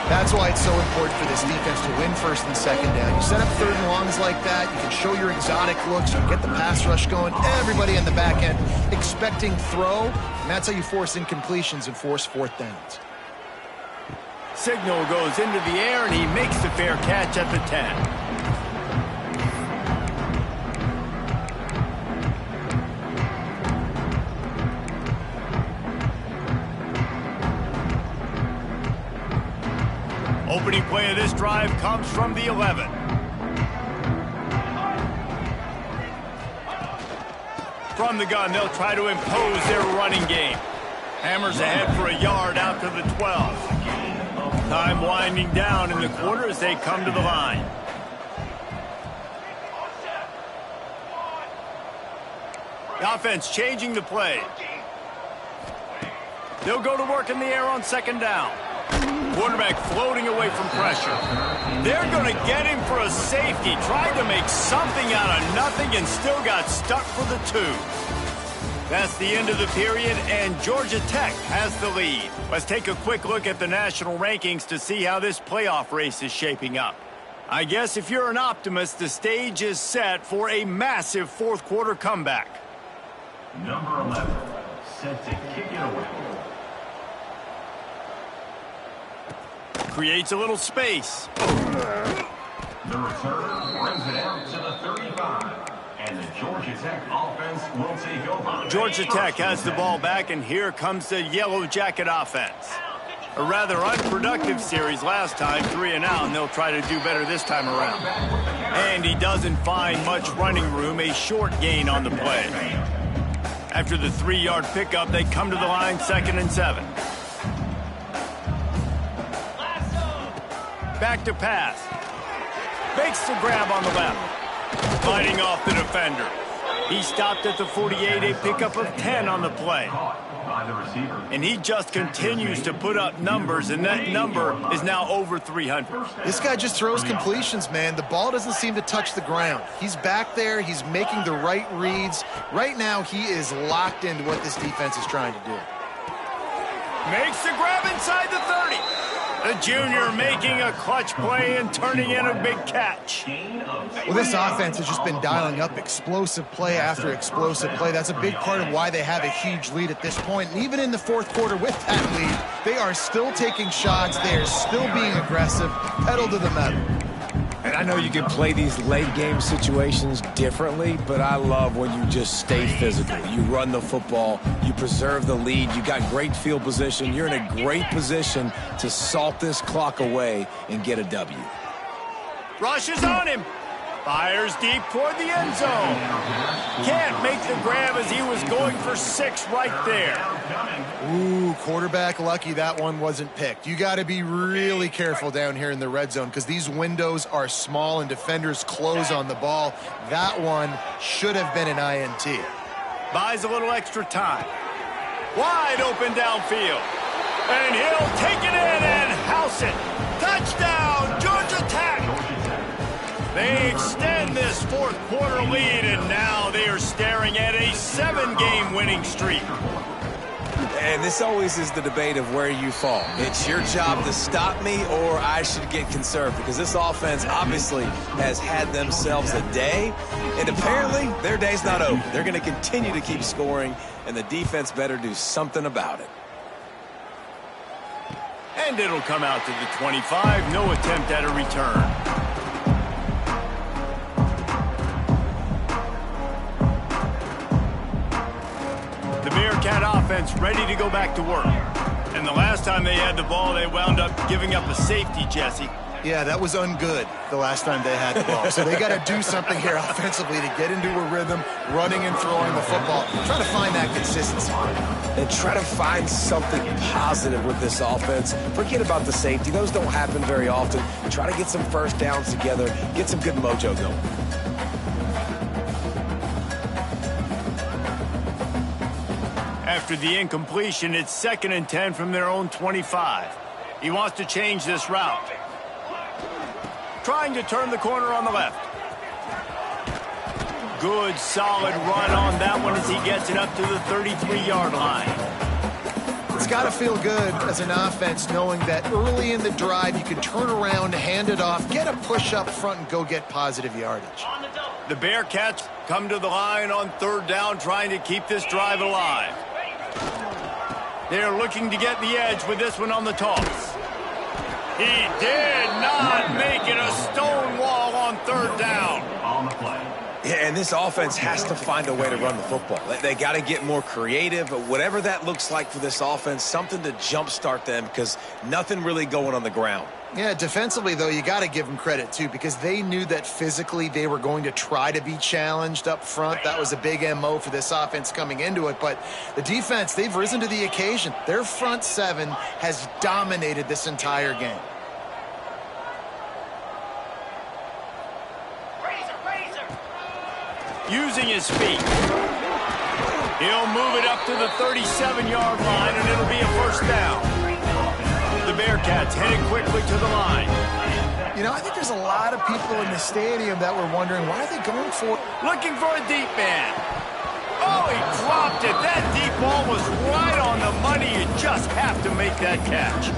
That's why it's so important for this defense to win first and second down. You set up third and longs like that, you can show your exotic looks, you can get the pass rush going, everybody in the back end expecting throw, and that's how you force incompletions and force fourth downs. Signal goes into the air, and he makes the fair catch at the 10. Opening play of this drive comes from the 11. From the gun, they'll try to impose their running game. Hammers ahead for a yard out to the 12. Time winding down in the quarter as they come to the line. The offense changing the play. They'll go to work in the air on second down. Quarterback floating away from pressure. They're going to get him for a safety. Tried to make something out of nothing and still got stuck for the 2. That's the end of the period, and Georgia Tech has the lead. Let's take a quick look at the national rankings to see how this playoff race is shaping up. I guess if you're an optimist, the stage is set for a massive fourth quarter comeback. Number 11, set to kick it away. Creates a little space. The return brings it out to the 35. And the Georgia Tech offense will take over. Georgia Tech has the ball back, and here comes the Yellow Jacket offense. A rather unproductive series last time, 3 and out, and they'll try to do better this time around. And he doesn't find much running room, a short gain on the play. After the 3-yard pickup, they come to the line, 2nd and 7. Back to pass. Makes the grab on the left. Fighting off the defender. He stopped at the 48, a pickup of 10 on the play. And he just continues to put up numbers, and that number is now over 300. This guy just throws completions, man. The ball doesn't seem to touch the ground. He's back there. He's making the right reads. Right now, he is locked into what this defense is trying to do. Makes the grab inside the 30. The junior making a clutch play and turning in a big catch. Well, this offense has just been dialing up explosive play after explosive play. That's a big part of why they have a huge lead at this point. And even in the fourth quarter with that lead, they are still taking shots. They are still being aggressive, pedal to the metal. And I know you can play these late game situations differently, but I love when you just stay physical. You run the football, you preserve the lead, you got great field position. You're in a great position to salt this clock away and get a W. Rushes on him. Fires deep toward the end zone. Can't make the grab as he was going for 6 right there. Ooh, quarterback lucky that one wasn't picked. You got to be really careful down here in the red zone because these windows are small and defenders close on the ball. That one should have been an INT. Buys a little extra time. Wide open downfield. And he'll take it in and house it. Touchdown, Georgia Tech. They extend this fourth quarter lead, and now they are staring at a 7-game winning streak. And this always is the debate of where you fall. It's your job to stop me or I should get conserved because this offense obviously has had themselves a day, and apparently their day's not over. They're going to continue to keep scoring, and the defense better do something about it. And it'll come out to the 25. No attempt at a return. The Bearcat offense ready to go back to work. And the last time they had the ball, they wound up giving up a safety, Jesse. Yeah, that was ungood the last time they had the ball. So they got to do something here offensively to get into a rhythm, running and throwing the football. Try to find that consistency. And try to find something positive with this offense. Forget about the safety. Those don't happen very often. Try to get some first downs together, get some good mojo going. After the incompletion, it's 2nd and 10 from their own 25. He wants to change this route. Trying to turn the corner on the left. Good, solid run on that one as he gets it up to the 33-yard line. It's got to feel good as an offense knowing that early in the drive you can turn around, hand it off, get a push up front, and go get positive yardage. The Bearcats come to the line on 3rd down, trying to keep this drive alive. They're looking to get the edge with this one on the toss. He did not make it a stone wall on 3rd down. On the play. Yeah, and this offense has to find a way to run the football. They got to get more creative, but whatever that looks like for this offense, something to jumpstart them because nothing really going on the ground. Yeah, defensively, though, you got to give them credit, too, because they knew that physically they were going to try to be challenged up front. That was a big MO for this offense coming into it. But the defense, they've risen to the occasion. Their front 7 has dominated this entire game. Using his feet. He'll move it up to the 37-yard line, and it'll be a 1st down. The Bearcats heading quickly to the line. You know, I think there's a lot of people in the stadium that were wondering, why are they going for it? Looking for a deep man. Oh, he dropped it. That deep ball was right on the money. You just have to make that catch.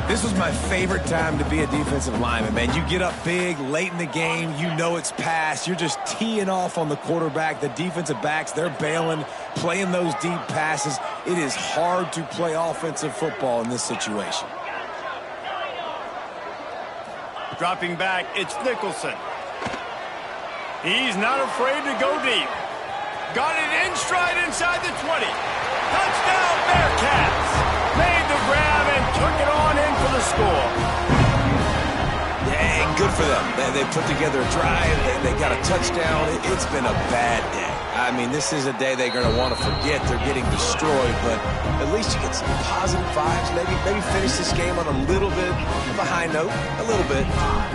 This was my favorite time to be a defensive lineman, man. You get up big, late in the game, you know it's past. You're just teeing off on the quarterback. The defensive backs, they're bailing, playing those deep passes. It is hard to play offensive football in this situation. Dropping back, it's Nicholson. He's not afraid to go deep. Got it in stride inside the 20. Touchdown, Bearcats! Made the grab and took it on in for the score. Yeah, good for them. They put together a drive. They got a touchdown. It's been a bad day. I mean, this is a day they're going to want to forget. They're getting destroyed, but at least you get some positive vibes. Maybe finish this game on a little bit of a high note, a little bit.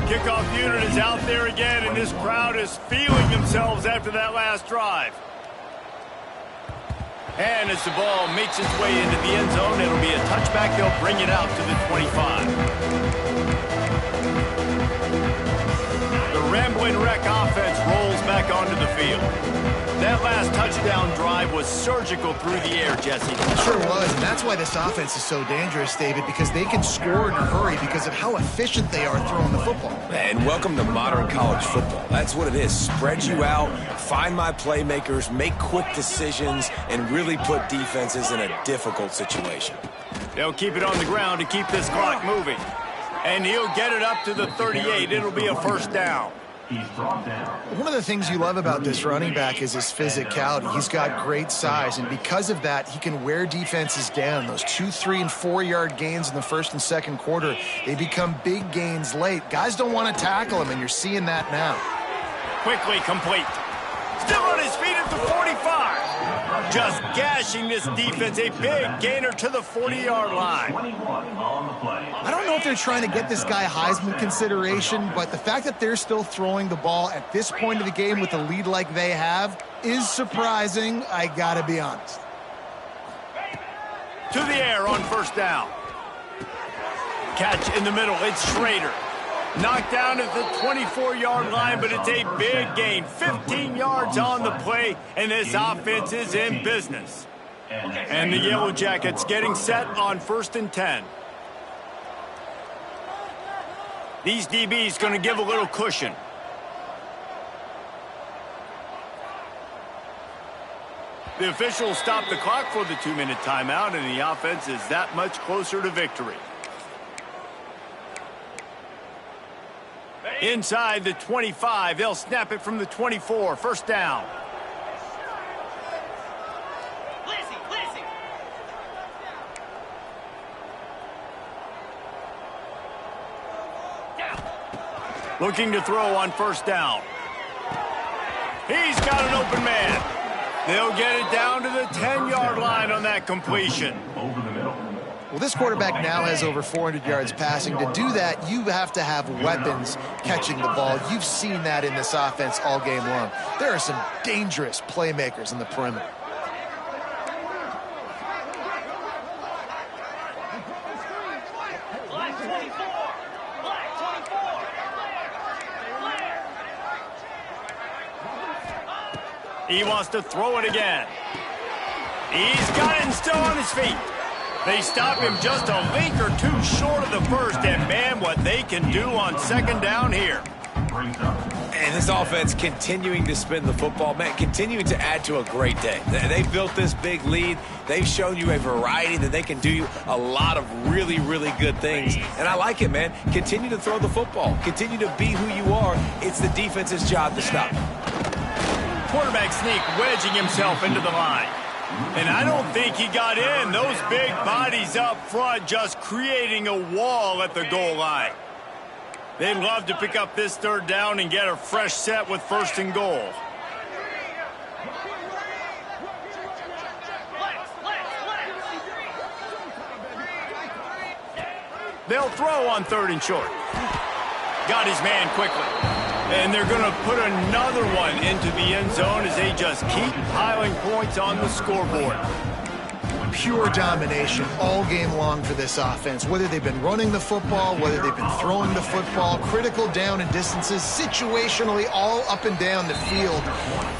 Kickoff unit is out there again, and this crowd is feeling themselves after that last drive. And as the ball makes its way into the end zone, it'll be a touchback. They'll bring it out to the 25. The Ramblin' Wreck offense rolls back onto the field. That last touchdown drive was surgical through the air, Jesse. It sure was, and that's why this offense is so dangerous, David, because they can score in a hurry because of how efficient they are throwing the football. And welcome to modern college football. That's what it is. Spread you out, find my playmakers, make quick decisions, and really put defenses in a difficult situation. They'll keep it on the ground to keep this clock moving. And he'll get it up to the 38. It'll be a first down. He's brought down. One of the things you love about this running back is his physicality. He's got great size, and because of that, he can wear defenses down. Those 2, 3, and 4-yard gains in the first and second quarter, they become big gains late. Guys don't want to tackle him, and you're seeing that now. Quickly complete. Still on his feet at the 45. Just gashing this defense. A big gainer to the 40-yard line. 21 on the play. I don't know if they're trying to get this guy Heisman consideration, but the fact that they're still throwing the ball at this point of the game with a lead like they have is surprising, I gotta be honest. To the air on first down. Catch in the middle. It's Schrader. Knocked down at the 24-yard line, but it's a big gain. 15 yards on the play, and this offense is in business. And the Yellow Jackets getting set on 1st and 10. These DBs going to give a little cushion. The officials stop the clock for the 2-minute timeout, and the offense is that much closer to victory. Inside the 25, they'll snap it from the 24. First down. Lizzie. Looking to throw on first down. He's got an open man. They'll get it down to the 10-yard line on that completion. Over the middle. Well, this quarterback now has over 400 yards passing. To do that, you have to have weapons catching the ball. You've seen that in this offense all game long. There are some dangerous playmakers in the perimeter. Black 24. Black 24. He wants to throw it again. He's got it and still on his feet. They stop him just a link or two short of the first, and man, what they can do on second down here. And this offense continuing to spin the football, man, continuing to add to a great day. They built this big lead. They've shown you a variety that they can do a lot of really, really good things. And I like it, man. Continue to throw the football. Continue to be who you are. It's the defense's job to stop. Quarterback sneak wedging himself into the line. And I don't think he got in. Those big bodies up front just creating a wall at the goal line. They'd love to pick up this third down and get a fresh set with 1st and goal. They'll throw on 3rd and short. Got his man quickly. And they're going to put another one into the end zone as they just keep piling points on the scoreboard. Pure domination all game long for this offense. Whether they've been running the football, whether they've been throwing the football, critical down and distances, situationally all up and down the field.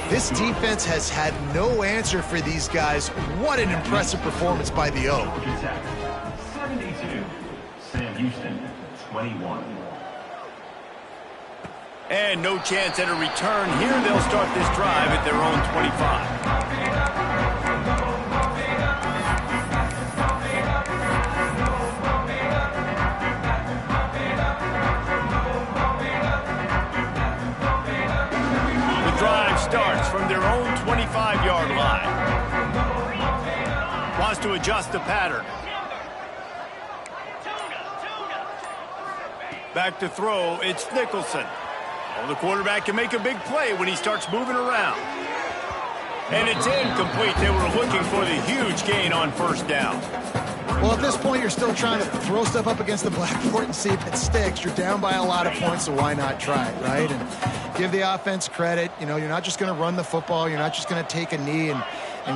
This defense has had no answer for these guys. What an impressive performance by the O. 72. Sam Houston, 21. And no chance at a return here. They'll start this drive at their own 25. The drive starts from their own 25-yard line. Wants to adjust the pattern. Back to throw, it's Nicholson. Well, the quarterback can make a big play when he starts moving around. And it's incomplete. They were looking for the huge gain on first down. Well, at this point, you're still trying to throw stuff up against the blackboard and see if it sticks. You're down by a lot of points, so why not try it, right? And give the offense credit. You know, you're not just going to run the football. You're not just going to take a knee and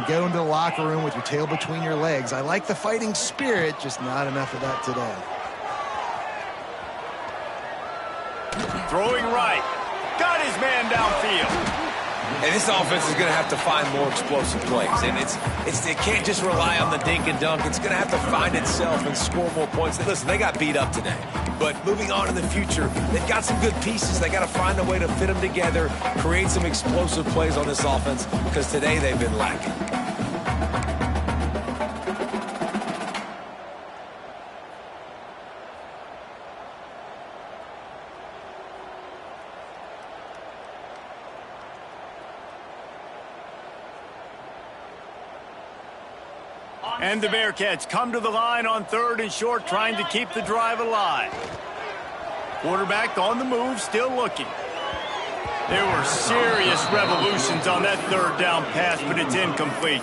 go into the locker room with your tail between your legs. I like the fighting spirit, just not enough of that today. Throwing right. Got his man downfield. And this offense is going to have to find more explosive plays. And it can't just rely on the dink and dunk. It's going to have to find itself and score more points. Listen, they got beat up today. But moving on in the future, they've got some good pieces. They got to find a way to fit them together, create some explosive plays on this offense, because today they've been lacking. And the Bearcats come to the line on 3rd and short, trying to keep the drive alive. Quarterback on the move, still looking. There were serious revolutions on that 3rd down pass, but it's incomplete.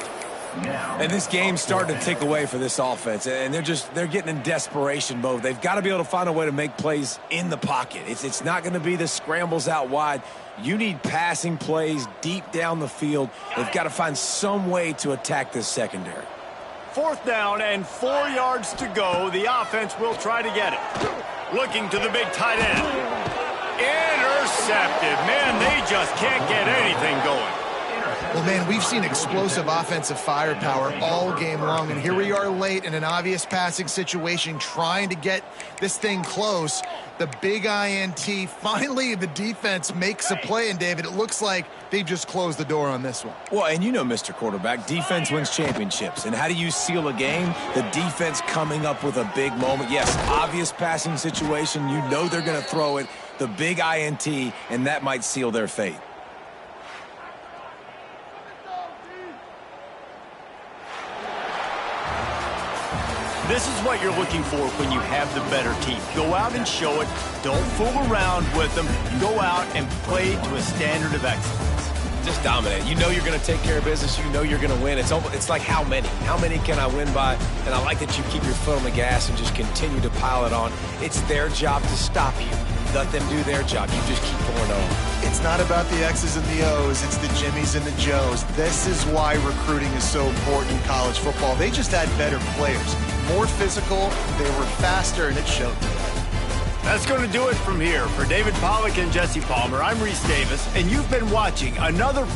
And this game's starting to tick away for this offense, and they're getting in desperation mode. They've got to be able to find a way to make plays in the pocket. It's not going to be the scrambles out wide. You need passing plays deep down the field. They've got to find some way to attack this secondary. 4th down and 4 yards to go. The offense will try to get it. Looking to the big tight end. Intercepted. Man, they just can't get anything going. Well, man, we've seen explosive offensive firepower all game long, and here we are late in an obvious passing situation trying to get this thing close. The big INT, finally the defense makes a play, and David, it looks like they've just closed the door on this one. Well, and you know, Mr. Quarterback, defense wins championships. And how do you seal a game? The defense coming up with a big moment. Yes, obvious passing situation. You know they're going to throw it. The big INT, and that might seal their fate. This is what you're looking for when you have the better team. Go out and show it. Don't fool around with them. Go out and play to a standard of excellence. Just dominate. You know you're going to take care of business. You know you're going to win. It's like how many? How many can I win by? And I like that you keep your foot on the gas and just continue to pile it on. It's their job to stop you. Let them do their job. You just keep going on. It's not about the X's and the O's. It's the Jimmies and the Joes. This is why recruiting is so important in college football. They just had better players. More physical, they were faster, and it showed. That's going to do it from here. For David Pollack and Jesse Palmer, I'm Reese Davis, and you've been watching another